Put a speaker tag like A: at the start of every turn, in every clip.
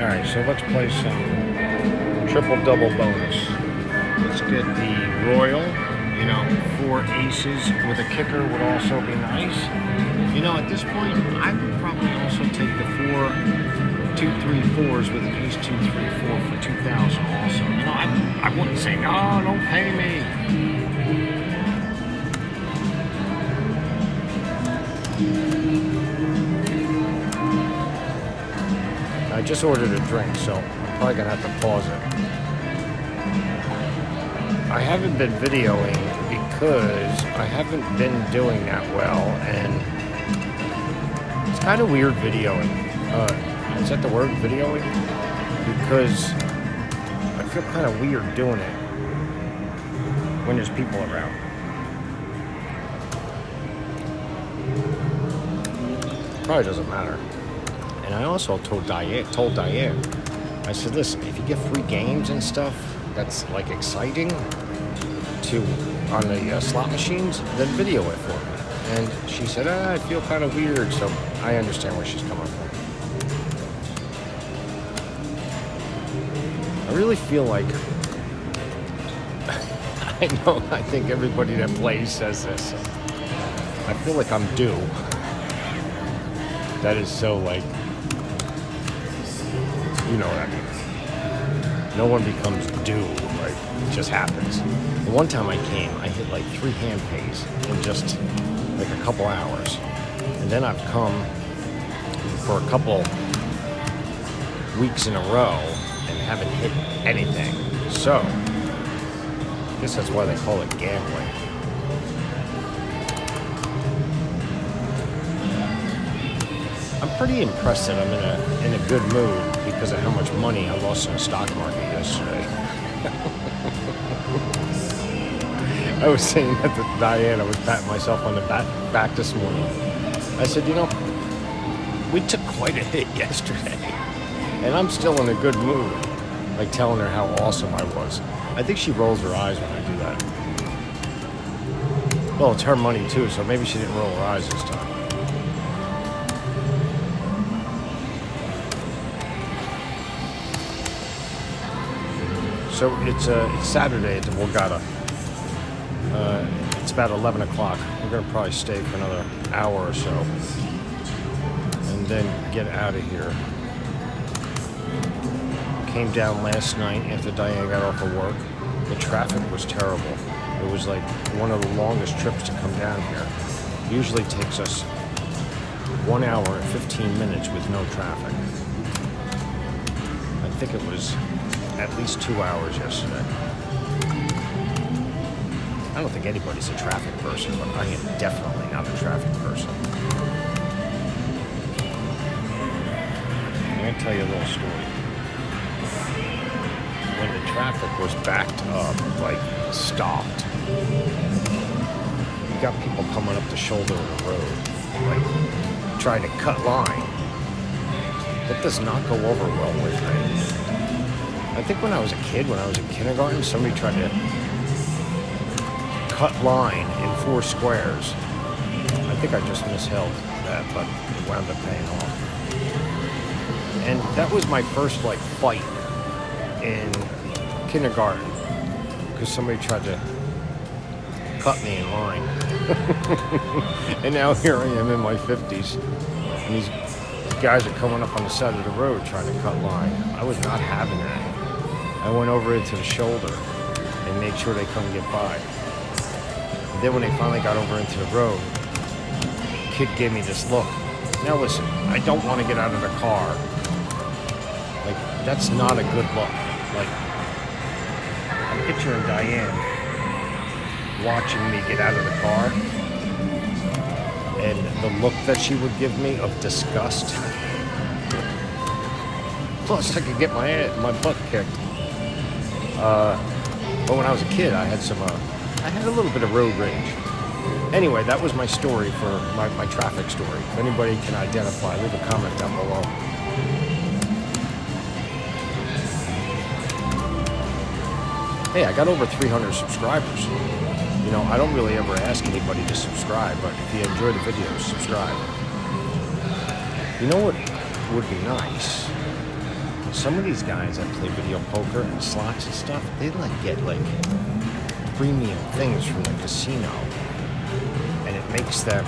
A: Alright, so let's play some triple double bonus. Let's get the royal, 4 aces with a kicker would also be nice. At this point, I would probably also take the 4, 2, 3, 4s with an ace, 2, 3, 4 for 2,000 also. I wouldn't say, no, don't pay me. I just ordered a drink, so I'm probably gonna have to pause it. I haven't been videoing because I haven't been doing that well, and it's kind of weird videoing. Is that the word, videoing? Because I feel kind of weird doing it when there's people around. Probably doesn't matter. And I also told Diane, I said, listen, if you get free games and stuff that's like exciting on the slot machines, then video it for me. And she said, I feel kind of weird, so I understand where she's coming from. I really feel like, I think everybody that plays says this. I feel like I'm due. That is so like, you know what I mean. No one becomes due, right? It just happens. The one time I came, I hit like 3 handpays in just like a couple hours. And then I've come for a couple weeks in a row and haven't hit anything. So, I guess that's why they call it gambling. I'm pretty impressed that I'm in a good mood because of how much money I lost in the stock market yesterday. I was saying that to Diane, I was patting myself on the back this morning. I said, we took quite a hit yesterday, and I'm still in a good mood, like telling her how awesome I was. I think she rolls her eyes when I do that. Well, it's her money too, so maybe she didn't roll her eyes this time. So it's Saturday at the Borgata. It's about 11 o'clock. We're going to probably stay for another hour or so and then get out of here. Came down last night after Diane got off of work. The traffic was terrible. It was like one of the longest trips to come down here. It usually takes us 1 hour and 15 minutes with no traffic. I think it was at least 2 hours yesterday. I don't think anybody's a traffic person, but I am definitely not a traffic person. I'm going to tell you a little story. When the traffic was backed up, like stopped, you got people coming up the shoulder of the road, like trying to cut line. That does not go over well with me. I think when I was a kid, when I was in kindergarten, somebody tried to cut line in 4 squares. I think I just misheld that, but it wound up paying off. And that was my first fight in kindergarten because somebody tried to cut me in line. And now here I am in my 50s, and these guys are coming up on the side of the road trying to cut line. I was not having that. I went over into the shoulder and made sure they couldn't get by. And then when they finally got over into the road, the kid gave me this look. Now listen, I don't want to get out of the car. That's not a good look. I'm picturing Diane watching me get out of the car, and the look that she would give me of disgust. Plus, I could get my butt kicked. But when I was a kid, I had a little bit of road rage. Anyway, that was my story for my traffic story. If anybody can identify, leave a comment down below. Hey, I got over 300 subscribers. I don't really ever ask anybody to subscribe, but if you enjoy the videos, subscribe. You know what would be nice some of these guys that play video poker and slots and stuff, they like get like premium things from the casino, and it makes them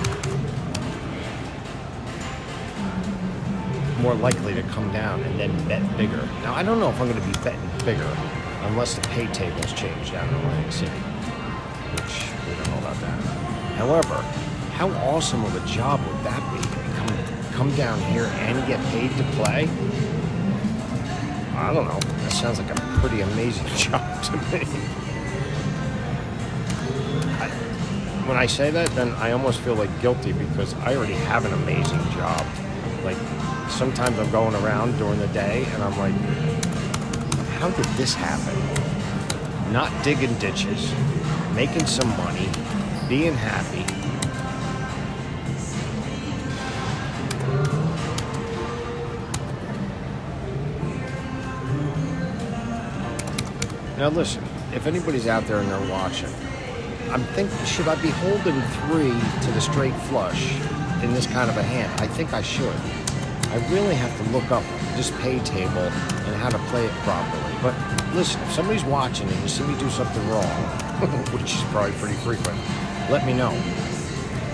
A: more likely to come down and then bet bigger. Now, I don't know if I'm going to be betting bigger unless the pay tables change down in Atlantic City, which we don't know about that. However, how awesome of a job would that be to come down here and get paid to play? I don't know. That sounds like a pretty amazing job to me. When I say that, then I almost feel like guilty because I already have an amazing job. Like, sometimes I'm going around during the day and I'm like, how did this happen? Not digging ditches, making some money, being happy. Now listen, if anybody's out there and they're watching, I'm thinking, should I be holding 3 to the straight flush in this kind of a hand? I think I should. I really have to look up this pay table and how to play it properly. But listen, if somebody's watching and you see me do something wrong, which is probably pretty frequent, let me know.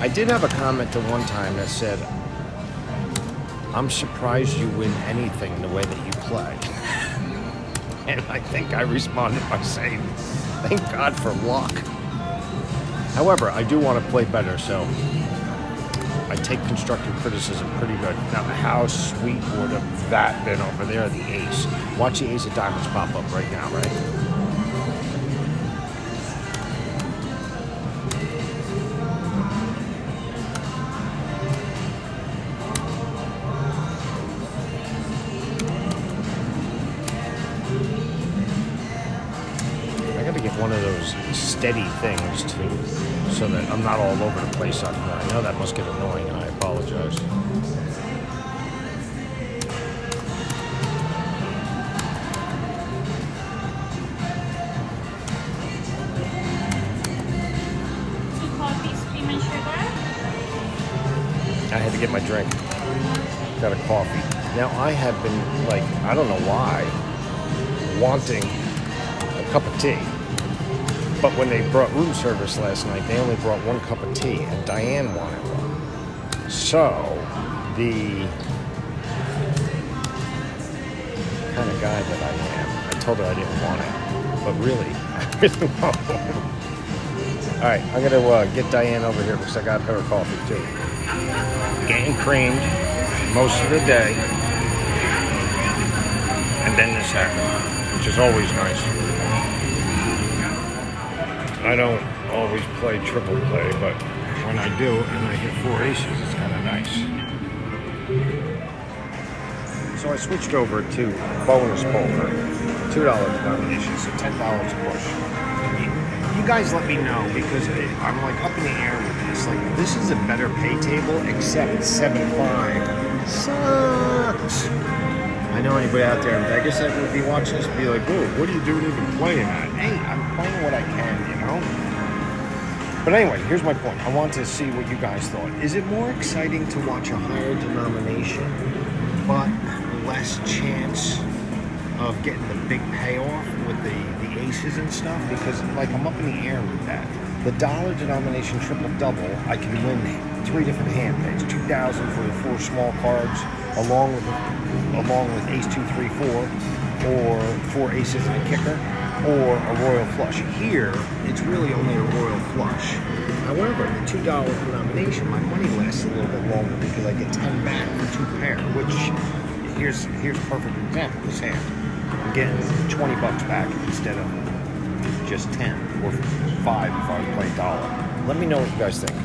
A: I did have a comment at one time that said, I'm surprised you win anything the way that you play. And I think I responded by saying, thank God for luck. However, I do want to play better, so I take constructive criticism pretty good. Now, how sweet would have that been over there, the ace? Watch the ace of diamonds pop up right now, right? One of those steady things so that I'm not all over the place on there. I know that must get annoying, and I apologize.
B: Two coffees, cream and sugar.
A: I had to get my drink. Got a coffee. Now I have been like, I don't know why, wanting a cup of tea. But when they brought room service last night, they only brought 1 cup of tea, and Diane wanted one. So, the kind of guy that I am, I told her I didn't want it. But really, I really want one. All right, I'm going to get Diane over here because I got her coffee, too. Getting creamed most of the day. And then this happened, which is always nice. I don't always play triple play, but when I do and I hit 4 aces, it's kind of nice. So I switched over to bonus poker, $2 denomination, so $10 a push. You guys let me know because I'm like up in the air with this. Like, this is a better pay table, except 7.5 sucks. I know anybody out there in Vegas that would be watching this would be like, whoa, what are you doing even playing at? Hey, I'm playing what I can, you know? But anyway, here's my point. I want to see what you guys thought. Is it more exciting to watch a higher denomination, but less chance of getting the big payoff with the aces and stuff? Because, like, I'm up in the air with that. The dollar denomination triple-double, I can win 3 different hand pays. 2,000 for the 4 small cards, along with ace 2, 3, 4, or 4 aces and a kicker, or a royal flush. Here, it's really only a royal flush. However, the $2 denomination, my money lasts a little bit longer because I get 10 back for 2 pair, which, here's a perfect example, this hand. I'm getting $20 back instead of just 10, or 5 if I was playing dollar. Let me know what you guys think.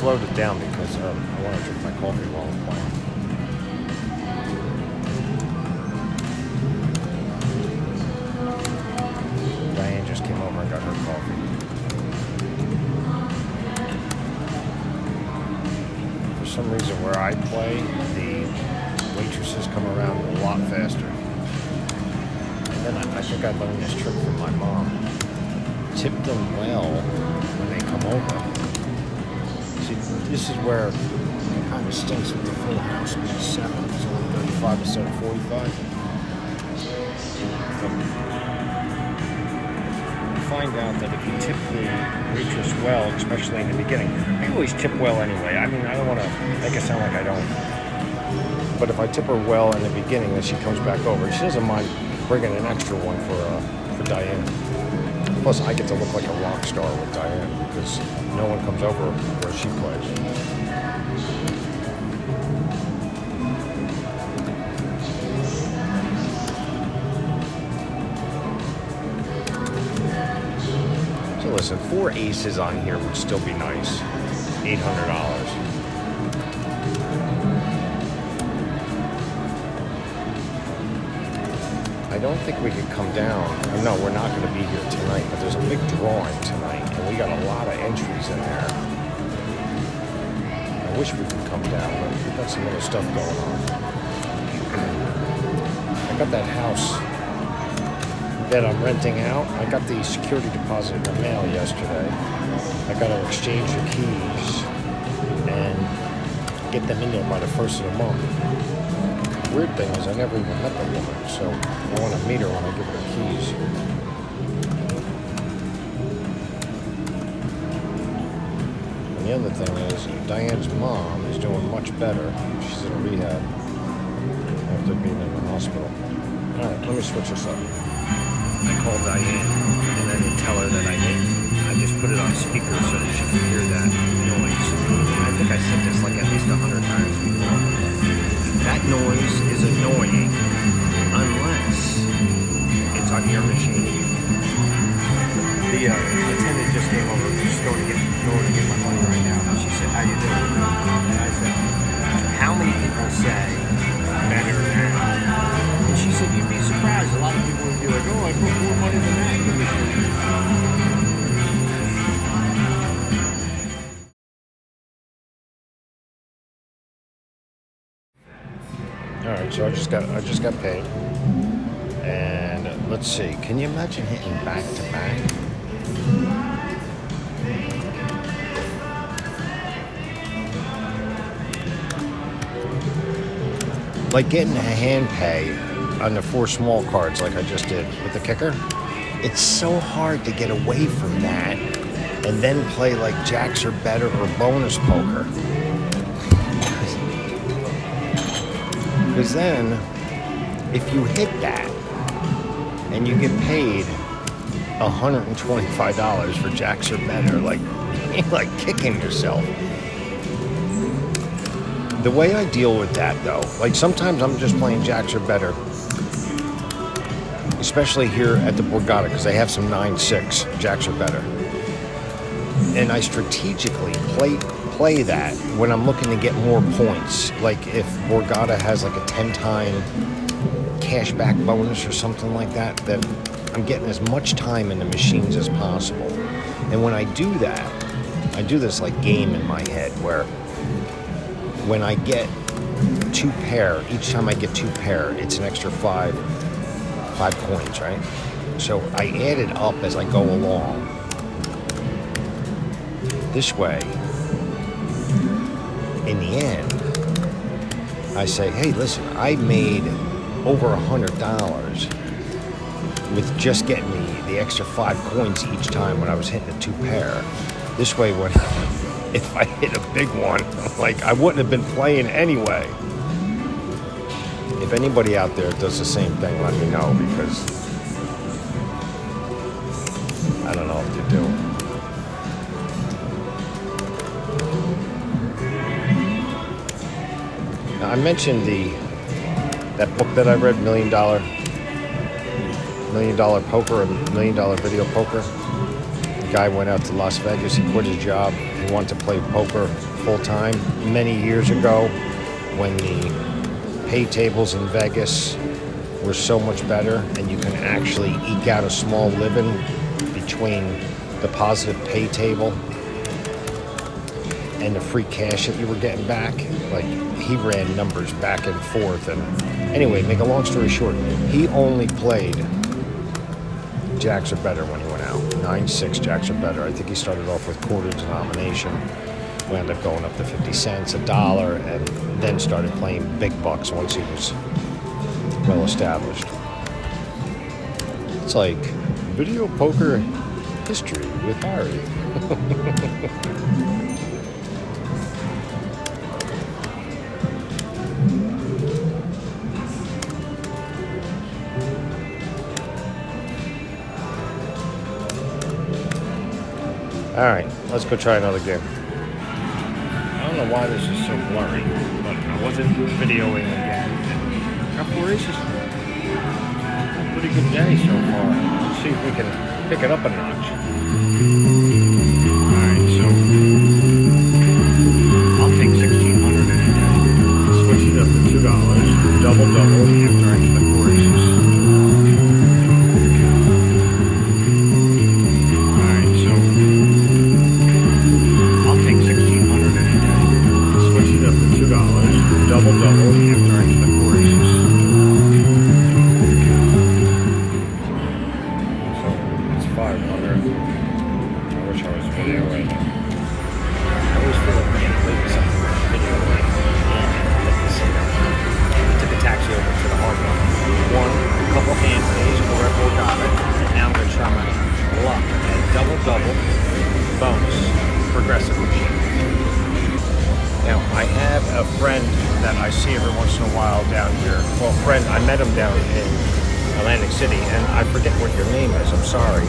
A: slowed it down because I want to drink my coffee while I'm playing. Diane just came over and got her coffee. For some reason, where I play, the waitresses come around a lot faster. And then I think I learned this trick from my mom. Tip them well when they come over. See, this is where it kind of stinks with the full house being 7. It's only 35 instead of 45. Find out that if you tip the waitress well, especially in the beginning, I always tip well anyway. I mean, I don't want to make it sound like I don't. But if I tip her well in the beginning, then she comes back over. She doesn't mind bringing an extra one for Diane. Plus, I get to look like a rock star with Diane because no one comes over where she plays. Listen, 4 aces on here would still be nice. $800. I don't think we could come down. No, we're not going to be here tonight, but there's a big drawing tonight, and we got a lot of entries in there. I wish we could come down, but we've got some other stuff going on. I got that house that I'm renting out. I got the security deposit in the mail yesterday. I got to exchange the keys and get them in there by the 1st of the month. The weird thing is I never even met the woman, so I want to meet her when I give her the keys. And the other thing is Diane's mom is doing much better. She's in rehab after being in the hospital. All right, let me switch this up. I call Diane and then tell her that I just put it on speaker so that she can hear that noise. And I think I said this like at least 100 times before. That noise is annoying unless it's on your machine. The attendant just came over. Just going to get my money right now. And she said, "How you doing?" And I said, "How many people say better than?" And she said, "You'd be surprised. A lot of people would be like, oh, I put more money than that in the machine." All right, so I just got paid, and let's see. Can you imagine hitting back to back? Like getting a hand pay on the 4 small cards like I just did with the kicker. It's so hard to get away from that and then play like jacks or better or bonus poker. Because then, if you hit that and you get paid $125 for jacks or better, like kicking yourself. The way I deal with that, though, like sometimes I'm just playing jacks or better, especially here at the Borgata, because they have some 9-6 jacks or better. And I strategically play that when I'm looking to get more points. Like if Borgata has like a 10-time cashback bonus or something like that, that I'm getting as much time in the machines as possible. And when I do that, I do this like game in my head where when I get 2 pair, each time I get 2 pair, it's an extra 5 coins, right? So I add it up as I go along. This way, in the end, I say, hey, listen, I made over $100 with just getting the extra 5 coins each time when I was hitting a 2 pair. This way, when if I hit a big one, like I wouldn't have been playing anyway. If anybody out there does the same thing, let me know, because I don't know if you do. Now, I mentioned that book that I read, $1 Million Poker, or $1 Million Video Poker. Guy went out to Las Vegas. He quit his job. He wanted to play poker full time many years ago when the pay tables in Vegas were so much better and you can actually eke out a small living between the positive pay table and the free cash that you were getting back. Like, he ran numbers back and forth. And anyway, make a long story short, he only played jacks or better when he went out. 9-6 jacks or better. I think he started off with quarter denomination, wound up going up to 50 cents, $1, and then started playing big bucks once he was well established. It's like video poker history with Harry. Alright, let's go try another game. I don't know why this is so blurry, but I wasn't videoing again. Got 4 aces. A pretty good day so far. Let's see if we can pick it up a notch. Alright, so I'll take $1,600 in a day. Switch it up to $2. Double after I hit the 4 aces. Double after I hit the 4 aces. So it's 500. I wish I was videoing. I always feel like I can leave something videoing and we took a taxi over to the hard rock. Won a couple handpays over at Borgata, and now I'm going to try my luck at double bonus progressive machine. Now, I have a friend that I see every once in a while down here. Well, friend, I met him down in Atlantic City, and I forget what your name is, I'm sorry.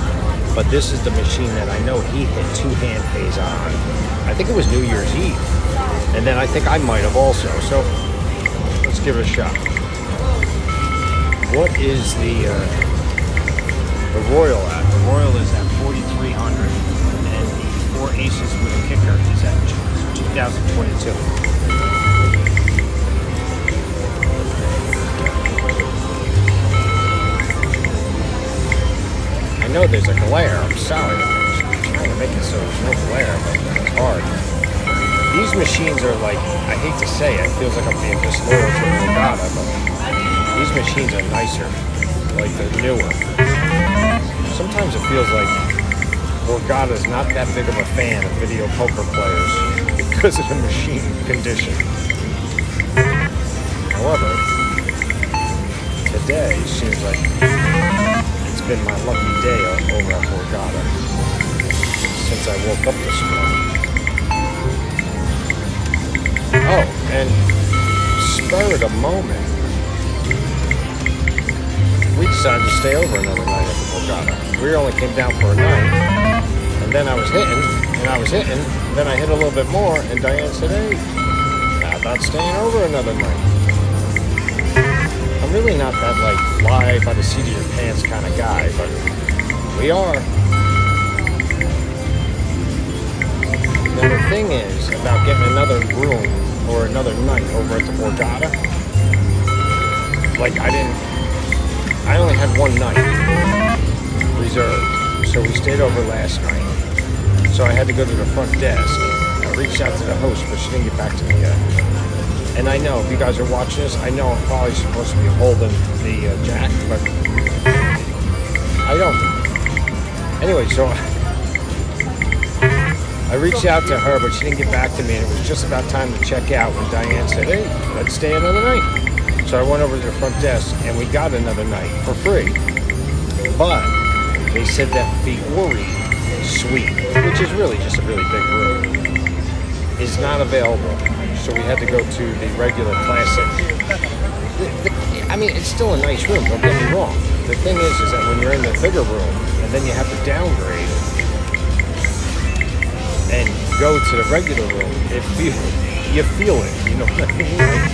A: But this is the machine that I know he hit 2 hand pays on. I think it was New Year's Eve. And then I think I might have also. So, let's give it a shot. What is the Royal at? The Royal is at 4,300. And the 4 aces with a kicker is at 2022. I know there's a glare. I'm sorry. I'm trying to make it so there's no glare, but it's hard. These machines are like, I hate to say it, feels like I'm being disloyal to Borgata, but these machines are nicer. Like, they're newer. Sometimes it feels like Borgata's not that big of a fan of video poker players because of the machine condition. However, today seems like it's been my lucky day over at Borgata since I woke up this morning. Oh, and spur of the moment, we decided to stay over another night at the Borgata. We only came down for a night, and then I was hitting, and then I hit a little bit more, and Diane said, hey, how about staying over another night? I'm really not that, like, fly by the seat of your pants kind of guy, but we are. Now, the thing is about getting another room or another night over at the Borgata, like, I only had one night reserved, so we stayed over last night. So I had to go to the front desk. I reached out to the host, but she didn't get back to me yet. And I know, if you guys are watching this, I know I'm probably supposed to be holding the jack, but I don't. Anyway, so I reached out to her, but she didn't get back to me, and it was just about time to check out when Diane said, hey, let's stay another night. So I went over to the front desk, and we got another night for free. But they said that Fiore suite, which is really just a really big room, is not available. So we had to go to the regular classic. I mean, it's still a nice room, don't get me wrong. The thing is that when you're in the bigger room, and then you have to downgrade and go to the regular room, you feel it, you know what I mean? Like,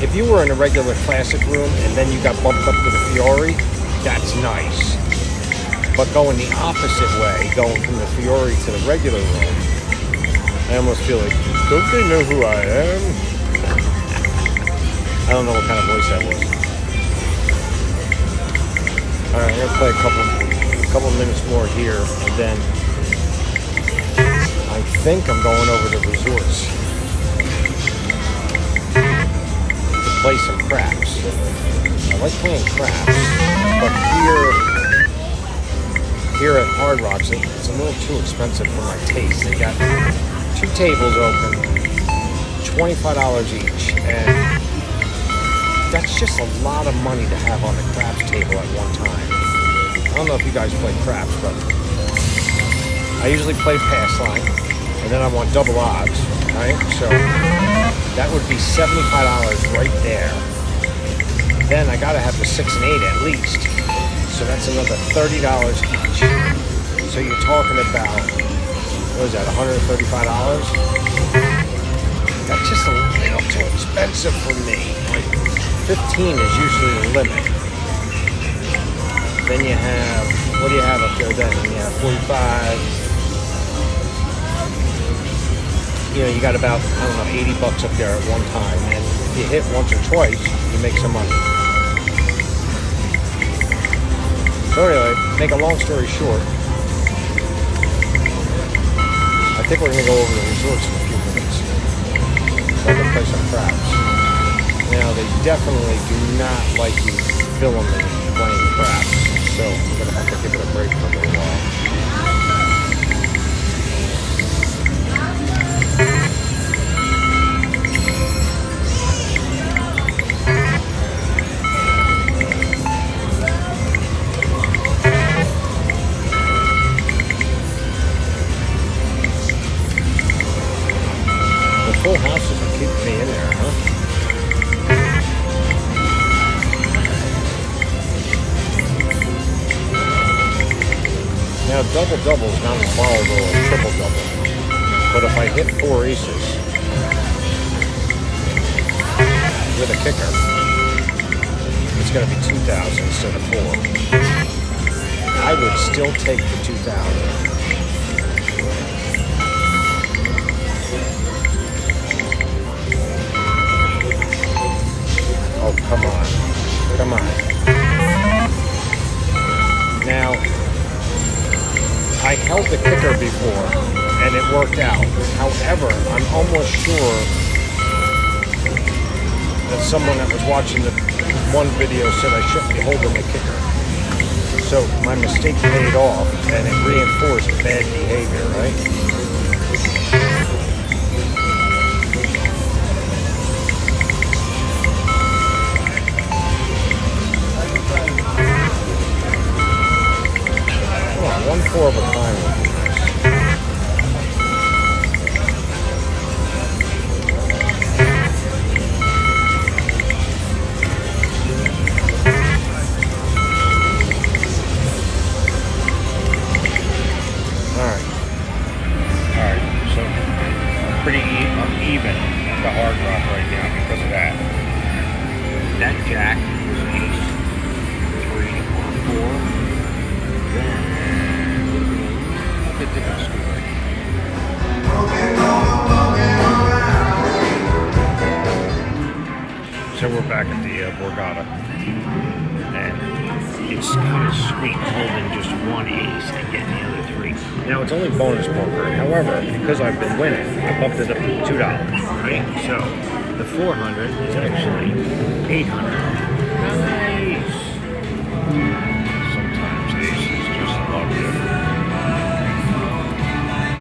A: if you were in a regular classic room and then you got bumped up to the Fiore, that's nice. But going the opposite way, going from the Fiore to the regular room, I almost feel like, don't they know who I am? I don't know what kind of voice that was. Alright, I'm gonna play a couple minutes more here, and then I think I'm going over to resorts to play some craps. I like playing craps, but here at Hard Rocks, it's a little too expensive for my taste. They got 2 tables open, $25 each, and that's just a lot of money to have on the craps table at one time. I don't know if you guys play craps, but I usually play pass line, and then I want double odds, right? So that would be $75 right there. Then I gotta have the 6 and 8 at least. So that's another $30 each. So you're talking about, what is that, $135? That's just a little too expensive for me. Like 15 is usually the limit. Then you have, what do you have up there then? You have 45. You know, you got about, I don't know, 80 bucks up there at one time. And if you hit once or twice, you make some money. So anyway, make a long story short, I think we're going to go over the resorts in a few minutes. So I can play some craps. Now, they definitely do not like you filming playing craps, so I'm going to have to give it a break for a little while. Full houses are keeping me in there, huh? Now, double-double is not as volatile as triple-double. But if I hit 4 aces with a kicker, it's going to be 2,000 instead of 4. I would still take the 2,000. Oh, come on. Come on. Now, I held the kicker before, and it worked out. However, I'm almost sure that someone that was watching the one video said I shouldn't be holding the kicker. So my mistake paid off, and it reinforced bad behavior, right? One 4 of a kind would be nice. Alright, so I'm even at the Hard Rock right now because of that. That jack was ace 3 or 4. Then a different story. So we're back at the Borgata, and it's kind of sweet holding just 1 ace and getting the other 3. Now it's only bonus poker. However, because I've been winning, I bumped it up to $2, right? So the 400 is actually 800.